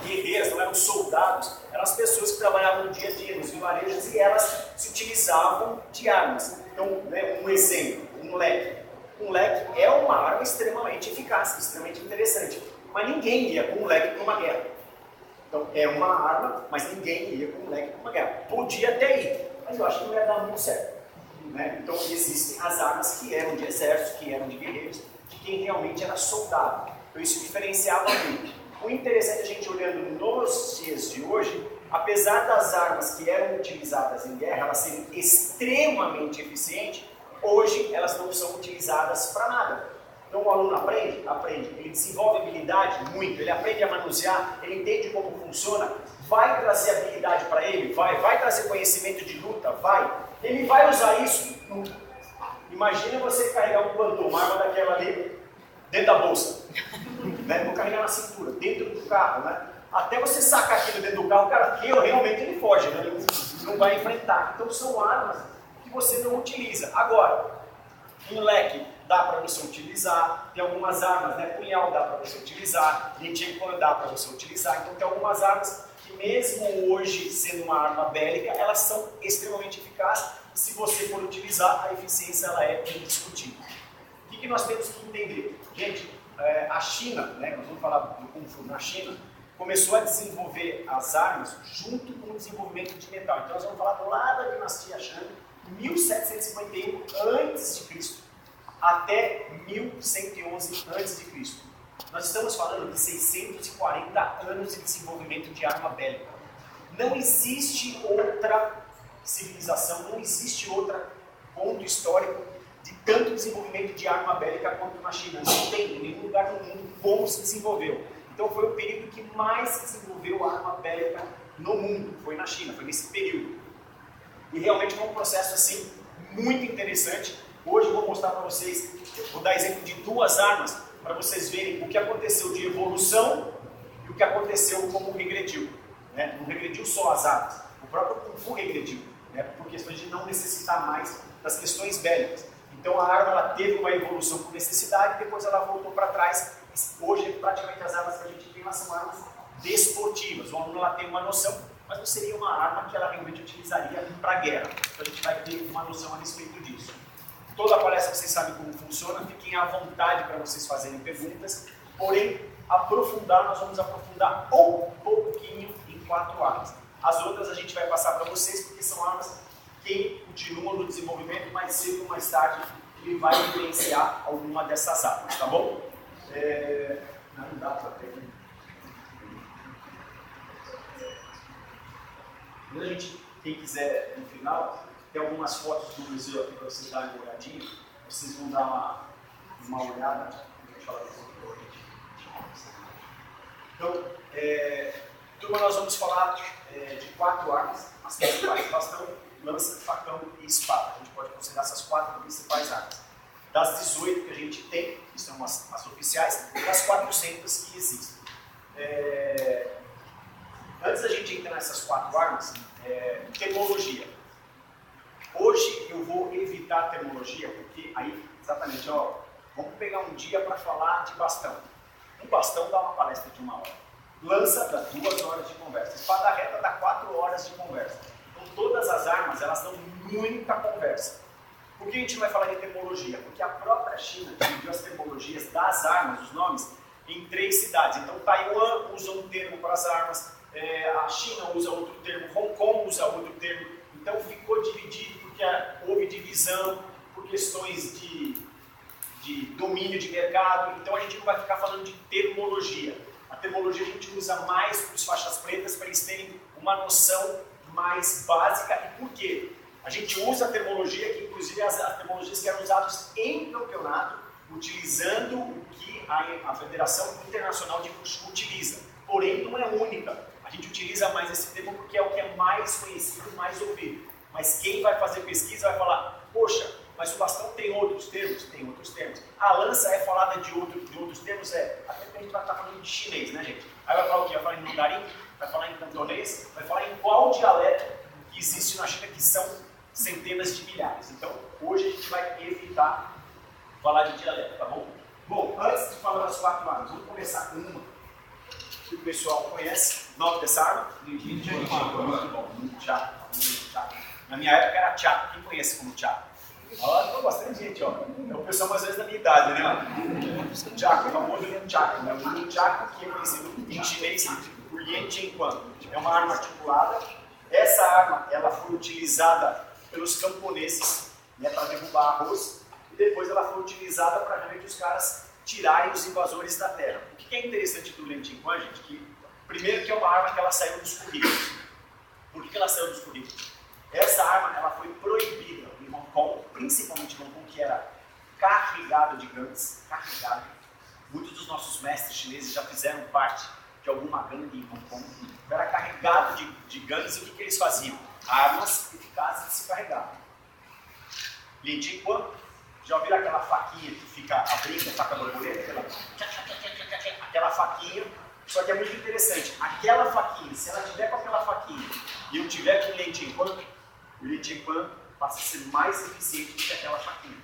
guerreiras, não eram soldados, eram as pessoas que trabalhavam no dia a dia, nos vilarejos, e elas se utilizavam de armas. Então, né, um exemplo, um leque. Um leque é uma arma extremamente eficaz, extremamente interessante, mas ninguém ia com um leque para uma guerra. Então, é uma arma, mas ninguém ia com um leque para uma guerra. Podia até ir, mas eu acho que não ia dar muito certo. Né? Então, existem as armas que eram de exército, que eram de guerreiros, de quem realmente era soldado. Então, isso diferenciava muito. O interessante, a gente olhando nos dias de hoje, apesar das armas que eram utilizadas em guerra, elas serem extremamente eficientes, hoje elas não são utilizadas para nada. Então o aluno aprende, ele desenvolve habilidade muito, ele aprende a manusear, ele entende como funciona, vai trazer habilidade para ele, vai trazer conhecimento de luta, ele vai usar isso. Imagina você carregar um plantão, uma arma daquela ali, dentro da bolsa, né? Vou carregar na cintura, dentro do carro, né? Até você sacar aquilo dentro do carro, o cara realmente ele foge, né? Ele não vai enfrentar. Então são armas que você não utiliza. Agora, um leque dá para você utilizar, tem algumas armas, né? Punhal dá para você utilizar, lentigo dá para você utilizar. Então tem algumas armas que mesmo hoje sendo uma arma bélica, elas são extremamente eficazes e se você for utilizar, a eficiência ela é indiscutível. O que nós temos que entender? Gente, a China, né? Nós vamos falar do Kung Fu na China, começou a desenvolver as armas junto com o desenvolvimento de metal. Então nós vamos falar lá da dinastia Shang, 1751 a.C. até 1111 a.C. Nós estamos falando de 640 anos de desenvolvimento de arma bélica. Não existe outra civilização, não existe outro ponto histórico de tanto desenvolvimento de arma bélica quanto na China. Não tem em nenhum lugar no mundo como se desenvolveu. Então foi o período que mais se desenvolveu arma bélica no mundo, foi na China, foi nesse período. E realmente foi um processo assim muito interessante. Hoje eu vou mostrar para vocês, vou dar exemplo de duas armas para vocês verem o que aconteceu de evolução e o que aconteceu como regrediu. Né? Não regrediu só as armas, o próprio Kung Fu regrediu, né? Por questões de não necessitar mais das questões bélicas. Então a arma ela teve uma evolução por necessidade e depois ela voltou para trás. Hoje praticamente as armas que a gente tem lá são armas desportivas. O aluno ela tem uma noção, mas não seria uma arma que ela realmente utilizaria para a guerra. Então a gente vai ter uma noção a respeito disso. Toda a palestra vocês sabem como funciona, fiquem à vontade para vocês fazerem perguntas, porém, nós vamos aprofundar um pouquinho em 4 armas. As outras a gente vai passar para vocês, porque são armas que continuam no desenvolvimento, mais cedo ou mais tarde ele vai vivenciar alguma dessas armas, tá bom? Não dá para ter. Quem quiser, no final, tem algumas fotos do museu aqui para vocês darem uma olhadinha. Vocês vão dar uma olhada. Então, turma, nós vamos falar de 4 armas, as principais: bastão, lança, facão e espada. A gente pode considerar essas 4 principais armas. Das 18 que a gente tem, que são as oficiais, das 400 que existem. Antes da gente entrar nessas 4 armas, termologia. Hoje eu vou evitar a termologia, porque aí, exatamente, vamos pegar um dia para falar de bastão. Um bastão dá uma palestra de 1 hora. Lança dá 2 horas de conversa. Espada reta dá 4 horas de conversa. Então todas as armas, elas dão muita conversa. Por que a gente vai falar de termologia? Porque a própria China dividiu as termologias das armas, os nomes, em 3 cidades. Então Taiwan usa um termo para as armas, a China usa outro termo, Hong Kong usa outro termo. Então ficou dividido porque houve divisão por questões de domínio de mercado. Então a gente não vai ficar falando de termologia. A termologia a gente usa mais para os faixas pretas, para eles terem uma noção mais básica. E por quê? A gente usa a termologia, que inclusive as termologias que eram usadas em campeonato, utilizando o que a Federação Internacional de Wushu utiliza. Porém, não é única. A gente utiliza mais esse termo porque é o que é mais conhecido, mais ouvido. Mas quem vai fazer pesquisa vai falar: poxa, mas o bastão tem outros termos? Tem outros termos. A lança é falada de outros termos? Até porque a gente vai estar falando de chinês, né, gente? Aí vai falar o quê? Vai falar em mandarim? Vai falar em cantonês? Vai falar em qual dialeto que existe na China, que são centenas de milhares. Então, hoje a gente vai evitar falar de dialeto, tá bom? Bom, antes de falar das 4 armas, vamos começar com uma. pessoal conhece. Nome dessa arma? Muito bom, muito chato. Na minha época era chato. Quem conhece como chato? Olha, bastante gente, ó. É o pessoal mais ou menos da minha idade, né? Chaco, o famoso Chaco, né? O Chaco, que é conhecido em chinês por Lien Jingquan. É uma arma articulada. Essa arma, ela foi utilizada pelos camponeses, né, para derrubar arroz, e depois ela foi utilizada para realmente os caras tirarem os invasores da terra. O que é interessante do Lien Jingquan, gente, que primeiro que é uma arma que ela saiu dos currículos. Por que ela saiu dos currículos? Essa arma, ela foi proibida em Hong Kong, principalmente em Hong Kong, que era carregado de gangues, carregado. Muitos dos nossos mestres chineses já fizeram parte de alguma gangue em Hong Kong. Era carregado de gangues, e o que eles faziam? Armas eficazes de se carregar. Lien Jingquan, já ouviram aquela faquinha que fica abrindo, a faca borboleta? Aquela faquinha, só que é muito interessante. Aquela faquinha, se ela tiver com aquela faquinha e eu tiver com o Lien Jingquan, o Lien Jingquan passa a ser mais eficiente do que aquela faquinha.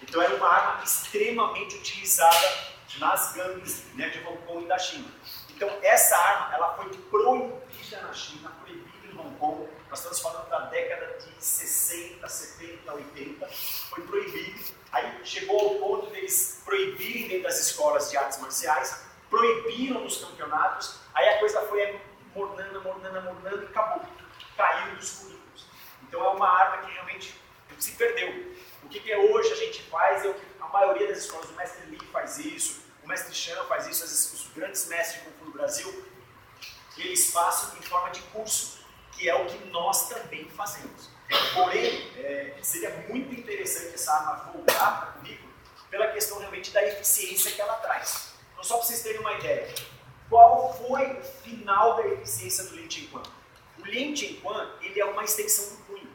Então era uma arma extremamente utilizada nas gangues, né, de Hong Kong e da China. Então essa arma, ela foi proibida na China, proibida em Hong Kong. Nós estamos falando da década de 60, 70, 80, foi proibido. Aí chegou ao ponto deles proibirem dentro das escolas de artes marciais, proibiram nos campeonatos, aí a coisa foi mornando e acabou. Caiu dos currículos. Então é uma arma que realmente se perdeu. O que hoje a gente faz é o que a maioria das escolas, o mestre Li faz isso, o mestre Chan faz isso, os grandes mestres de Kung Fu no Brasil, eles passam em forma de curso, que é o que nós também fazemos. Porém, seria muito interessante essa arma voltar para o currículo pela questão realmente da eficiência que ela traz. Então, só para vocês terem uma ideia, qual foi o final da eficiência do Lien Jingquan? O Lien Jingquan, ele é uma extensão do punho.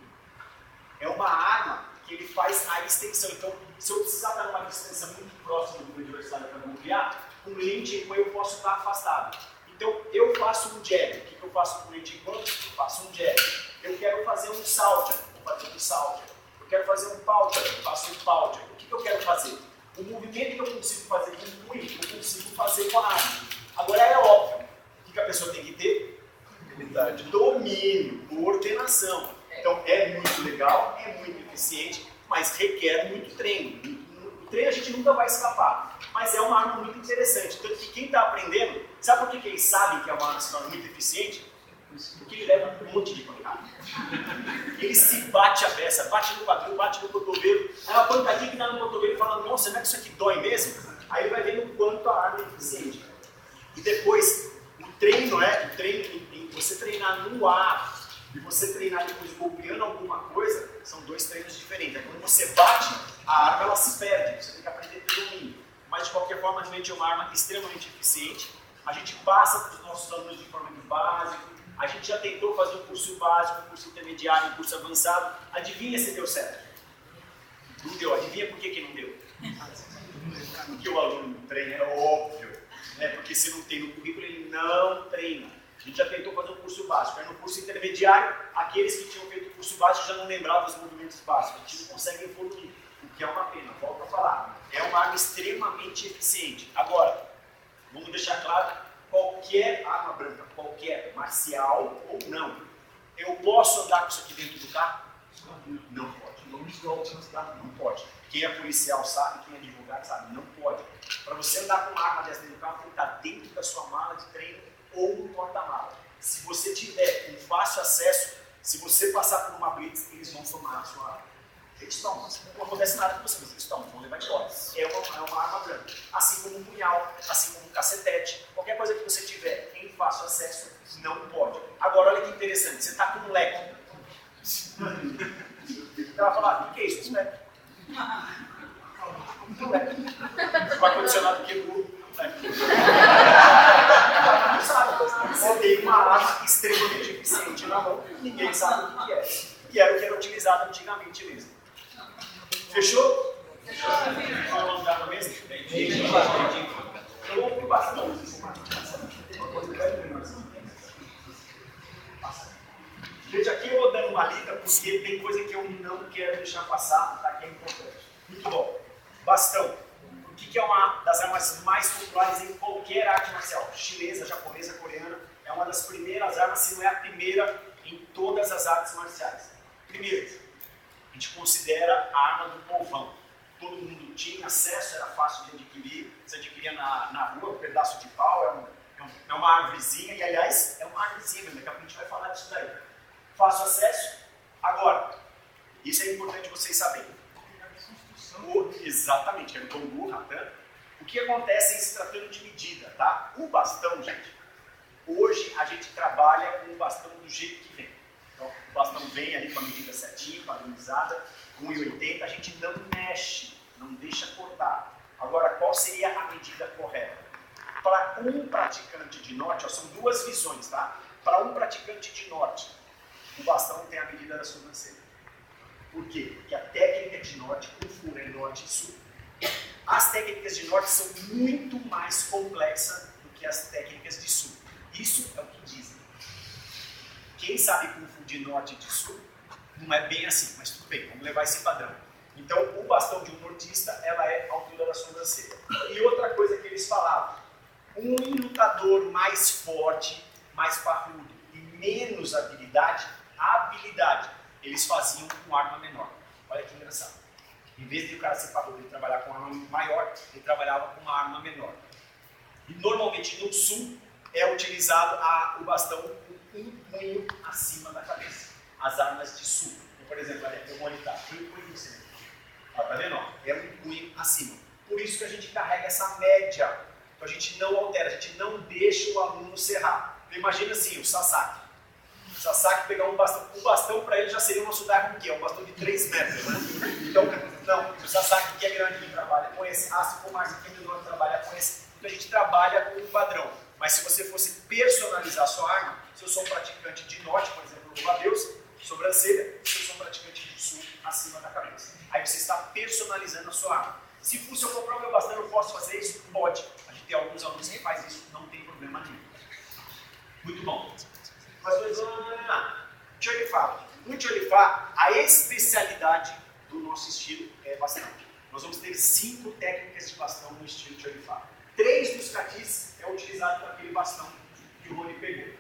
É uma arma que ele faz a extensão. Então, se eu precisar estar numa distância muito próxima do meu adversário para golpear, com o Lien Jingquan eu posso estar afastado. Então, eu faço um jab. O que eu faço com o Lien Jingquan? Eu faço um jab. Eu quero fazer um salto, vou fazer um salto. Eu quero fazer um pauta, eu faço um pauta. O que eu quero fazer? O movimento que eu consigo fazer com o punho, eu consigo fazer com a arma. Agora é óbvio, o que a pessoa tem que ter? Habilidade, domínio, coordenação. Então é muito legal, é muito eficiente, mas requer muito treino. No treino a gente nunca vai escapar, mas é uma arma muito interessante. Tanto que quem está aprendendo, sabe por que eles sabem que é uma arma se torna muito eficiente? Porque ele leva um monte de pancada. Ele se bate a peça, bate no quadril, bate no cotovelo, aí uma pancadinha que dá no cotovelo e fala, nossa, não é que isso aqui dói mesmo? Aí ele vai vendo o quanto a arma é eficiente. E depois, o treino em você treinar no ar e você treinar depois golpeando alguma coisa, são dois treinos diferentes. Aí, quando você bate, a arma ela se perde, você tem que aprender a ter domínio. Mas de qualquer forma, realmente é uma arma extremamente eficiente. A gente passa para os nossos alunos de forma de básico. A gente já tentou fazer um curso básico, um curso intermediário, um curso avançado. Adivinha se deu certo? Não deu. Adivinha por que não deu? Porque o aluno não treina, é óbvio. Né? Porque se não tem no currículo, ele não treina. A gente já tentou fazer um curso básico. Aí no curso intermediário, aqueles que tinham feito o curso básico já não lembravam os movimentos básicos. A gente não consegue evoluir, o que é uma pena. Volto a falar. É uma arma extremamente eficiente. Agora, vamos deixar claro, qualquer arma branca, qualquer, marcial ou não, eu posso andar com isso aqui dentro do carro? Não pode. Não pode. Quem é policial sabe, quem é advogado sabe, não pode. Para você andar com uma arma dessa dentro do carro, tem que estar dentro da sua mala de treino ou no porta-mala. Se você tiver um fácil acesso, se você passar por uma blitz, eles vão tomar a sua arma. Eles tomam, não acontece nada com você, mas eles tomam, vão levar embora. É uma arma branca. Assim como um punhal, assim como um cacetete, qualquer coisa que você tiver em fácil acesso, não pode. Agora, olha que interessante, você está com um leque. Ela vai falar, o que é isso? Isso é um leque. O ar-condicionado quebrou. Você tem uma arma extremamente eficiente na mão, ninguém sabe o que é. E era o que era utilizado antigamente mesmo. Fechou? Fechou. Vamos dar no mesmo? Entendi. Eu ouvi bastante. Gente, aqui eu vou dando uma lida porque tem coisa que eu não quero deixar passar, tá? Que é importante. Muito bom. Bastão. O que que é uma das armas mais populares em qualquer arte marcial? Chinesa, japonesa, coreana. É uma das primeiras armas, se não é a primeira, em todas as artes marciais. Primeiro, a gente considera a arma do povão. Todo mundo tinha acesso, era fácil de adquirir. Você adquiria na rua, um pedaço de pau, é uma árvorezinha, e aliás, é uma árvorezinha, daqui a pouco a gente vai falar disso daí. Fácil acesso. Agora, isso é importante vocês saberem. Exatamente, é o bambu, ratã. O que acontece em se tratando de medida, tá? O bastão, gente, hoje a gente trabalha com o bastão do jeito que vem. Então, o bastão vem ali com a medida certinha, padronizada, 1,80, a gente não mexe, não deixa cortar. Agora, qual seria a medida correta? Para um praticante de norte, ó, são duas visões, tá? Para um praticante de norte, o bastão tem a medida da sobrancelha. Por quê? Porque a técnica de norte, Kung Fu é norte e sul. As técnicas de norte são muito mais complexas do que as técnicas de sul. Isso é o que dizem. Quem sabe Kung Fu de norte e de sul, não é bem assim, mas tudo bem, vamos levar esse padrão. Então, o bastão de um nortista, ela é a altura da sobrancelha. E outra coisa que eles falavam, um lutador mais forte, mais parrudo e menos habilidade, eles faziam com arma menor. Olha que engraçado. Em vez de o cara ser parrudo e trabalhar com arma maior, ele trabalhava com uma arma menor. E normalmente no sul é utilizado o bastão com um punho acima da cabeça. As armas de sul. Então, por exemplo, aqui eu vou olhar, um punho em cima. Tá vendo? É um punho acima. Por isso que a gente carrega essa média. Então a gente não altera, a gente não deixa o aluno serrar. Então, imagina assim, o Sasaki. O Sasaki pegar um bastão, o bastão para ele já seria o nosso Daigon, que é um bastão de 3 metros, né? Então, não, o Sasaki que é grande, que trabalha com esse, se for mais aqui, menor, trabalha com esse. Então a gente trabalha com um padrão. Mas se você fosse personalizar a sua arma, se eu sou um praticante de norte, por exemplo, louva-a-Deus, sobrancelha, se eu sou um praticante de sul, acima da cabeça. Aí você está personalizando a sua arma. Se eu comprar o meu bastão, eu posso fazer isso? Pode. A gente tem alguns alunos que fazem isso, não tem problema nenhum. Muito bom. Mas Chorifá. No Chorifá, a especialidade do nosso estilo é bastão. Nós vamos ter 5 técnicas de bastão no estilo Chorifá. 3 dos catis é utilizado com aquele bastão que o Rony pegou.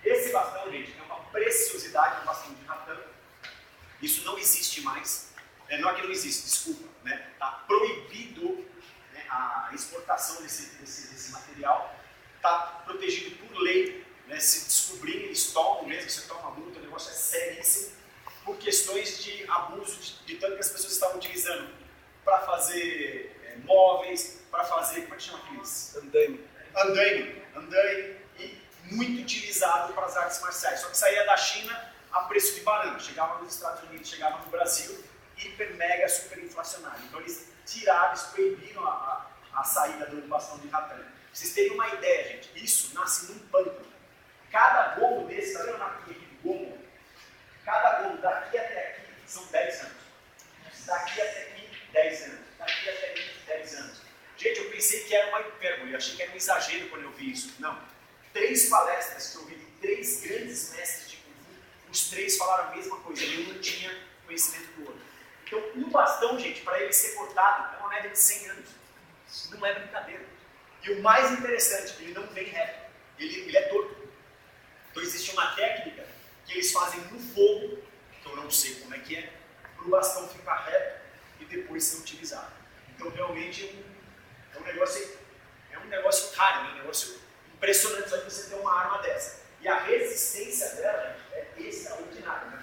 Esse bastão, gente, é uma preciosidade, um bastão de ratã. Isso não existe mais. Não é que não existe, desculpa. Está proibido, né, a exportação desse material. Está protegido por lei. Né, se descobrirem, eles tomam mesmo, você toma multa, o negócio é seríssimo. Por questões de abuso, de tanto que as pessoas estavam utilizando para fazer móveis, para fazer, como é que chama aqueles? Andaime, e muito utilizado para as artes marciais. Só que saía da China a preço de banana, chegava nos Estados Unidos, chegava no Brasil, hiper, mega, super inflacionário. Então eles tiraram, eles proibiram a saída do bastão de ratã. Pra vocês terem uma ideia, gente, isso nasce num pântano. Cada gomo desse, tá vendo na aqui do gomo? Cada gomo daqui até aqui são 10 anos. Daqui até aqui, 10 anos. Daqui até aqui, 10 anos. Gente, eu pensei que era uma hipérbole, eu achei que era um exagero quando eu vi isso. Não. 3 palestras que eu vi de 3 grandes mestres de Kung Fu, os 3 falaram a mesma coisa, nenhum não tinha conhecimento do outro. Então, um bastão, gente, para ele ser cortado, é uma média de 100 anos. Não é brincadeira. E o mais interessante, ele não vem reto, ele é torto. Então existe uma técnica que eles fazem no fogo, que eu não sei como é que é, para o bastão ficar reto e depois ser utilizado. Então realmente é um negócio raro, é um negócio impressionante sabe, você ter uma arma dessa. E a resistência dela é extraordinária, né?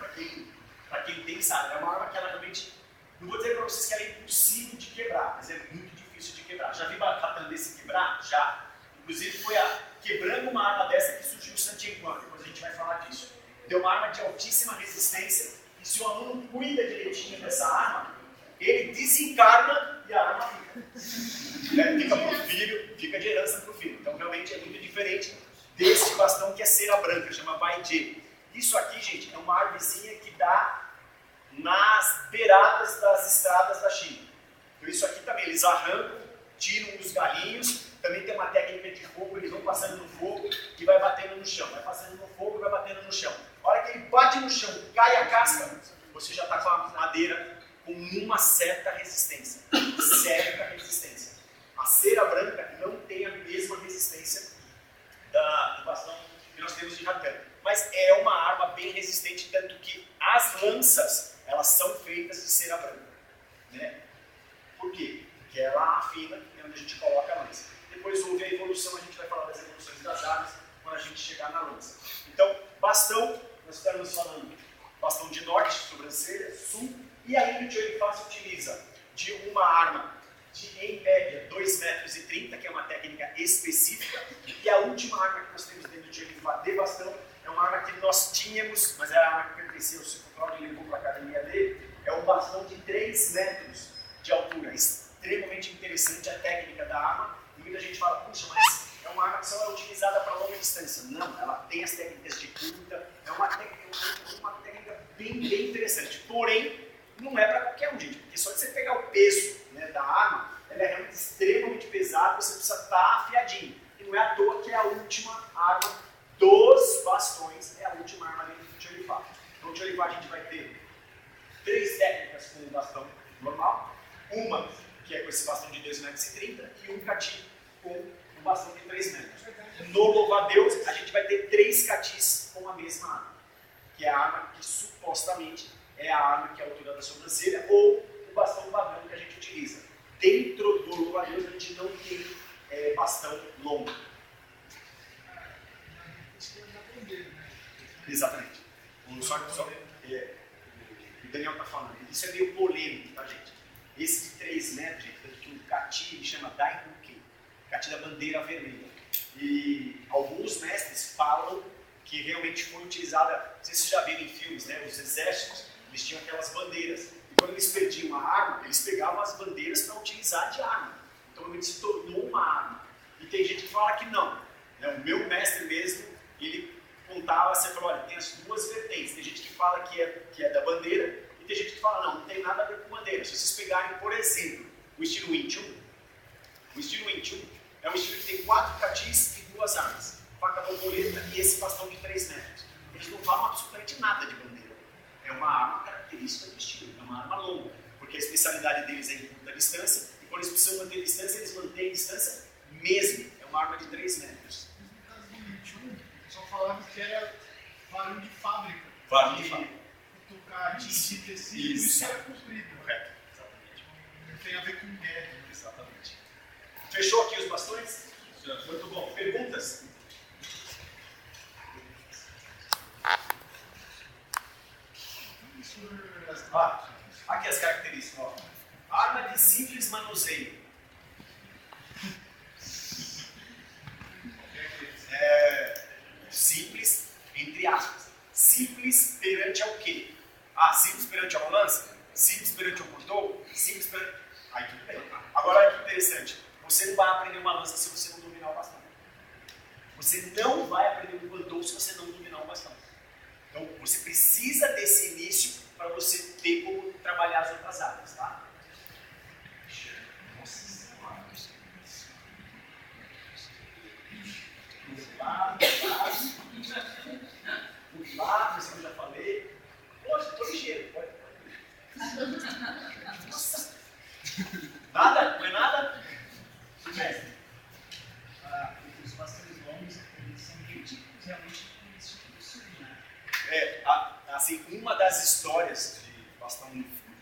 Para quem tem sabe, é uma arma que ela realmente, não vou dizer para vocês que ela é impossível de quebrar, mas é muito difícil de quebrar. Já vi batata desse quebrar? Já. Inclusive foi quebrando uma arma dessa que surgiu o Santiago, depois a gente vai falar disso. Deu uma arma de altíssima resistência e se o aluno cuida direitinho dessa arma, ele desencarna e a arma fica. Fica para o filho, fica de herança para o filho. Então realmente é muito diferente desse bastão que é cera branca, chama Baijê. Isso aqui, gente, é uma árvorezinha que dá nas beiradas das estradas da China. Então isso aqui também, eles arrancam, tiram os galinhos. Também tem uma técnica de fogo, eles vão passando no fogo e vai batendo no chão. Vai passando no fogo e vai batendo no chão. A hora que ele bate no chão, cai a casca, você já está com a madeira com uma certa resistência. Certa resistência. A erros de Rakan. Mas é uma arma bem resistente, tanto que as lanças, elas são feitas de cera branca. Né? Por quê? Porque ela afina, é onde a gente coloca a lança. Depois houve a evolução, a gente vai falar das evoluções das armas, quando a gente chegar na lança. Então, bastão, nós estamos falando bastão de norte, sobrancelha, sul, e aí o Tioifá se utiliza de uma arma em média 2,30 metros, que é uma técnica específica, e a última arma que nós temos dentro do Tioifá de bastão é uma arma que nós tínhamos, mas era a arma que pertencia ao Ciclo Cláudio e levou para a academia dele, é um bastão de 3 metros de altura, extremamente interessante a técnica da arma, e muita gente fala, puxa, mas é uma arma que só é utilizada para longa distância. Não, ela tem as técnicas de curta, é uma técnica bem interessante, porém, não é para qualquer um, gente, porque só de você pegar o peso, né, da arma, ela é realmente extremamente pesada, você precisa estar afiadinho, e não é à toa que é a última arma dos bastões, é a última arma dentro do Tioifá. Então, o Tioifá a gente vai ter 3 técnicas com o bastão normal, uma que é com esse bastão de 2,30 metros e um cati com um bastão de 3 metros. No louva-a-Deus, a gente vai ter 3 catis com a mesma arma, que é a arma que supostamente é a arma que é a altura da sobrancelha ou o bastão padrão que a gente utiliza. Dentro do louva-a-Deus, a gente não tem bastão longo. Exatamente. O Daniel está falando, isso é meio polêmico, tá, gente? Esse de 3 metros, gente, tanto que o Cati chama Daihuki, Cati da bandeira vermelha. E alguns mestres falam que realmente foi utilizada, não sei se vocês já viram em filmes, né? Os exércitos, eles tinham aquelas bandeiras. E quando eles perdiam uma arma, eles pegavam as bandeiras para utilizar de arma. Então realmente se tornou uma arma. E tem gente que fala que não. Né? O meu mestre mesmo, ele contava, você falou, olha, tem as duas vertentes. Tem gente que fala que é da bandeira, e tem gente que fala, não tem nada a ver com bandeira. Se vocês pegarem, por exemplo, o estilo Wing Chun, o estilo Wing Chun é um estilo que tem 4 catis e 2 armas. Faca borboleta e esse bastão de 3 metros. Eles não falam absolutamente nada de bandeira. É uma arma característica do estilo, é uma arma longa, porque a especialidade deles é em curta distância, e quando eles precisam manter distância, eles mantêm distância mesmo. É uma arma de 3 metros. No caso do Wing Chun, o pessoal falava que era barulho de fábrica. Barulho de fábrica. Tocar, atingir tecido, isso era comprido. Correto, exatamente. Não tem a ver com guerra. Exatamente. Fechou aqui os bastões? Muito bom. Perguntas? Aqui as características. Ó. Arma de simples manuseio. Simples, entre aspas. Simples perante ao quê? Simples perante ao lança? Simples perante ao cordão? Simples perante... Aí tudo bem. Agora olha que interessante. Você não vai aprender uma lança se você não dominar o bastão. Você não vai aprender um cordão se você não dominar o bastão. Então, você precisa desse início para você ter como trabalhar as outras áreas, tá? Os lados, isso que eu já falei. Poxa, estou ligeiro. Nossa. Nada? Não é nada? Mestre. Os bastões longos, eles são bem típicos realmente desse tipo de surdo, né? Assim, uma das histórias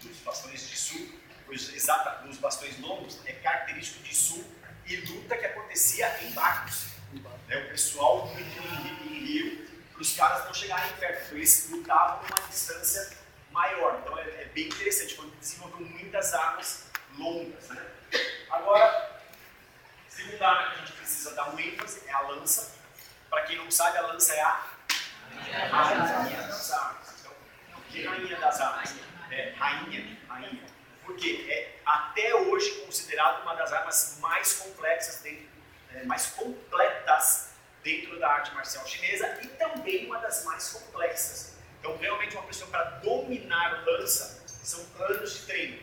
dos bastões de sul, dos bastões longos, é característico de sul e luta que acontecia em barcos. O pessoal muito em rio, para os caras não chegarem perto, então eles lutavam numa distância maior. Então é bem interessante, quando desenvolveu muitas armas longas. Né? Agora, segunda arma que a gente precisa dar um ênfase é a lança. Para quem não sabe, a lança é a rainha das armas. Então, o que é a rainha das armas? É rainha. Porque é até hoje considerado uma das armas mais complexas mais completas dentro da arte marcial chinesa e também uma das mais complexas. Então, realmente, uma pessoa para dominar lança são anos de treino.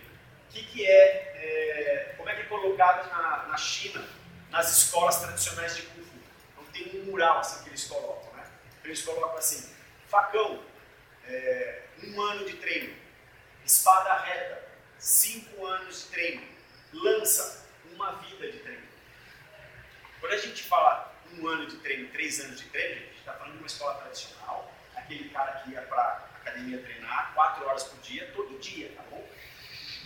Como é que é colocado na China, nas escolas tradicionais de Kung Fu? Então, tem um mural assim, que eles colocam, né? Então, eles colocam assim, facão, 1 ano de treino, espada reta, 5 anos de treino, lança, 1 vida de treino. Quando a gente fala 1 ano de treino, 3 anos de treino, a gente está falando de uma escola tradicional, aquele cara que ia para academia treinar 4 horas por dia, todo dia, tá bom?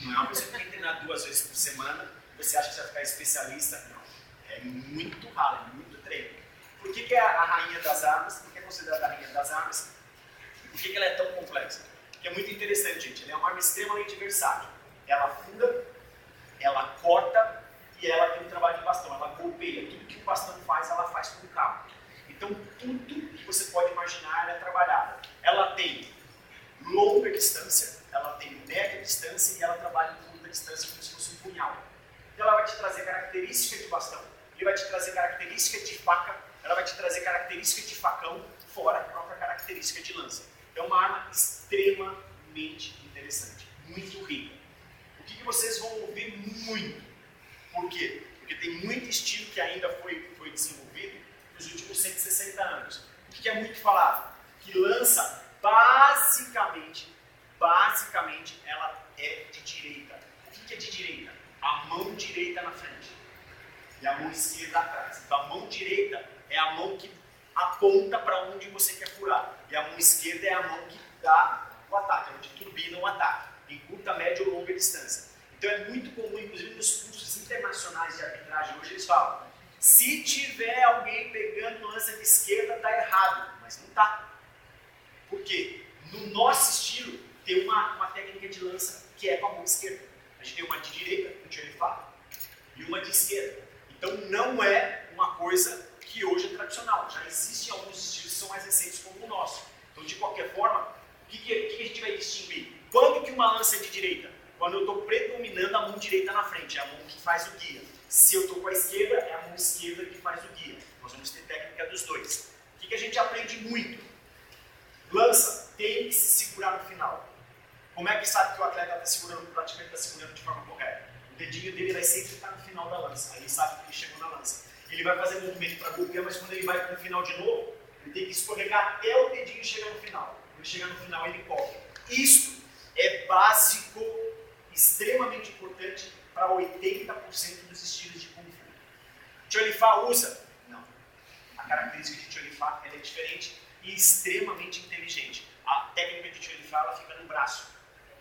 Não é uma pessoa que tem que treinar 2 vezes por semana, você acha que você vai ficar especialista? Não. É muito ralo, é muito treino. Por que é a rainha das armas? Por que é considerada a rainha das armas? Por que ela é tão complexa? Porque é muito interessante, gente. Ela é uma arma extremamente versátil. Ela funda, ela corta e ela tem um trabalho de bastão. Ela golpeia. Tudo que o bastão faz, ela faz com o cabo. Então, tudo que você pode imaginar é trabalhada. Ela tem longa distância, ela tem média distância e ela trabalha em curta distância como se fosse um punhal. Então, ela vai te trazer características de bastão, ele vai te trazer características de faca, ela vai te trazer características de facão, fora a própria característica de lança. É uma arma extremamente interessante, muito rica. O que vocês vão ouvir muito? Por quê? Porque tem muito estilo que ainda foi desenvolvido nos últimos 160 anos. O que é muito falado? Que lança, basicamente, ela é de direita. O que é de direita? A mão direita na frente e a mão esquerda atrás. Então a mão direita é a mão que aponta para onde você quer furar. E a mão esquerda é a mão que dá o ataque, onde turbina o ataque, em curta, média ou longa distância. Então é muito comum, inclusive nos cursos internacionais de arbitragem, hoje eles falam, se tiver alguém pegando lança de esquerda, está errado, mas não está. Por quê? No nosso estilo, tem uma técnica de lança que é com a mão esquerda. A gente tem uma de direita, um tchelifá, e uma de esquerda. Então não é uma coisa que hoje é tradicional. Já existem alguns estilos que são mais recentes como o nosso. Então, de qualquer forma, o que a gente vai distinguir? Quando que uma lança é de direita? Quando eu estou predominando a mão direita na frente, é a mão que faz o guia. Se eu estou com a esquerda, é a mão esquerda que faz o guia. Nós vamos ter técnica dos dois. O que a gente aprende muito? Lança tem que se segurar no final. Como é que sabe que o atleta está segurando, praticamente está segurando de forma correta? O dedinho dele vai sempre estar no final da lança. Aí ele sabe que ele chegou na lança. Ele vai fazer movimento para golpear, mas quando ele vai para o final de novo, ele tem que escorregar até o dedinho chegar no final. Quando ele chegar no final, ele corre. Isso é básico, extremamente importante para 80% dos estilos de Kung Fu. Tchelifá usa? Não. A característica de Tchelifá é diferente e extremamente inteligente. A técnica de Tchelifá ela fica no braço,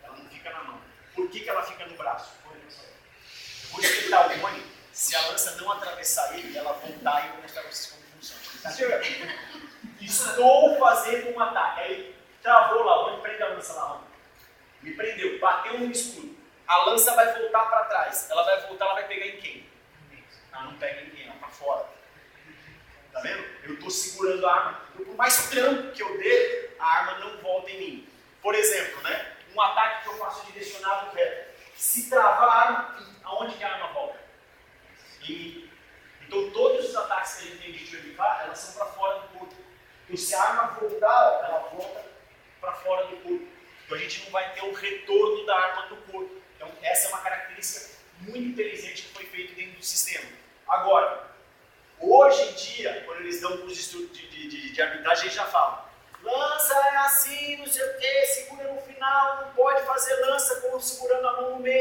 ela não fica na mão. Por que ela fica no braço? Eu vou explicar o Rony, se a lança não atravessar ele, ela voltar e eu vou mostrar para vocês como funciona. Estou fazendo um ataque. Aí travou lá, Rony, prende a lança lá, Rony. Me prendeu, bateu no escudo. A lança vai voltar para trás. Ela vai voltar, ela vai pegar em quem? Ela não pega em ninguém, ela para fora. Tá vendo? Eu estou segurando a arma. Por mais trampo que eu dê, a arma não volta em mim. Por exemplo, né? Um ataque que eu faço direcionado reto. Se travar a arma, aonde que a arma volta? Em mim. Então todos os ataques que a gente tem de Tchelifá, elas são para fora do corpo. Então se a arma voltar, ela volta para fora do corpo. Então a gente não vai ter o retorno da arma do corpo. Então essa é uma característica muito inteligente que foi feita dentro do sistema. Agora, hoje em dia, quando eles dão para os estudos de arbitragem, eles já falam, lança é assim, não sei o que, segura no final, não pode fazer lança com segurando a mão no meio.